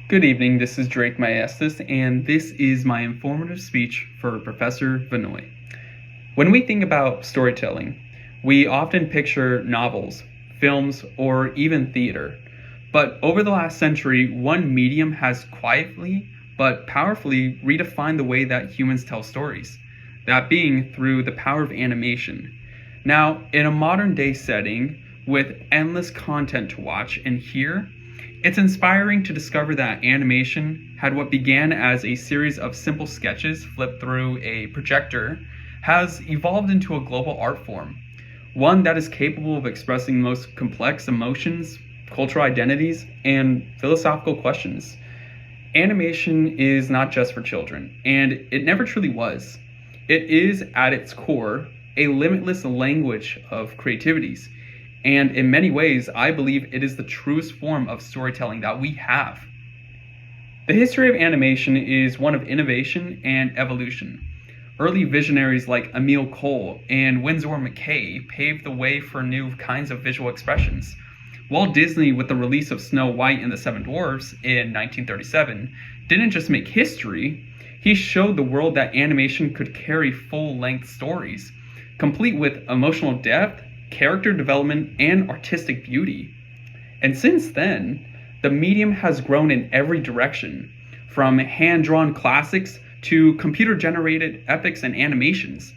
Good evening, this is Drake Maestas, and this is my informative speech for Professor Vanoy. When we think about storytelling, we often picture novels, films, or even theater. But over the last century, one medium has quietly but powerfully redefined the way that humans tell stories, that being through the power of animation. Now, in a modern day setting, with endless content to watch and hear, it's inspiring to discover that animation had what began as a series of simple sketches flipped through a projector has evolved into a global art form, one that is capable of expressing the most complex emotions, cultural identities, and philosophical questions. Animation is not just for children, and it never truly was. It is, at its core, a limitless language of creativities. And in many ways, I believe it is the truest form of storytelling that we have. The history of animation is one of innovation and evolution. Early visionaries like Emile Cole and Winsor McCay paved the way for new kinds of visual expressions. Walt Disney, with the release of Snow White and the Seven Dwarfs in 1937, didn't just make history, he showed the world that animation could carry full-length stories, complete with emotional depth, character development, and artistic beauty. And since then, the medium has grown in every direction, from hand-drawn classics to computer-generated epics and animations.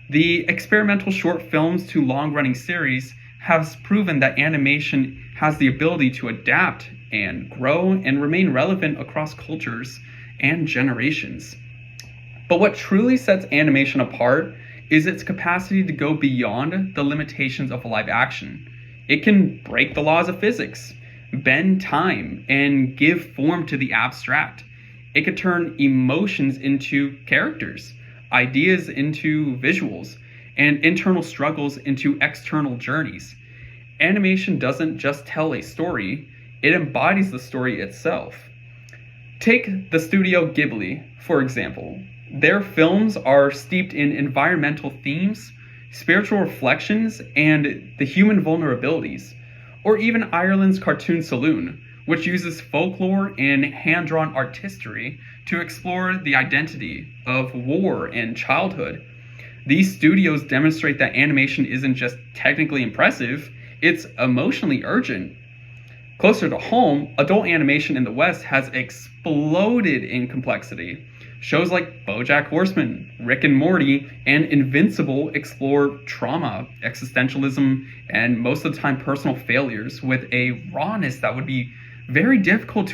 The experimental short films to long-running series has proven that animation has the ability to adapt and grow and remain relevant across cultures and generations. But what truly sets animation apart is its capacity to go beyond the limitations of live action. It can break the laws of physics, bend time, and give form to the abstract. It could turn emotions into characters, ideas into visuals, and internal struggles into external journeys. Animation doesn't just tell a story, it embodies the story itself. Take the Studio Ghibli, for example. Their films are steeped in environmental themes, spiritual reflections, and the human vulnerabilities. Or even Ireland's Cartoon Saloon, which uses folklore and hand-drawn artistry to explore the identity of war and childhood. These studios demonstrate that animation isn't just technically impressive, it's emotionally urgent. Closer to home, adult animation in the West has exploded in complexity. Shows like BoJack Horseman, Rick and Morty, and Invincible explore trauma, existentialism, and most of the time personal failures with a rawness that would be very difficult to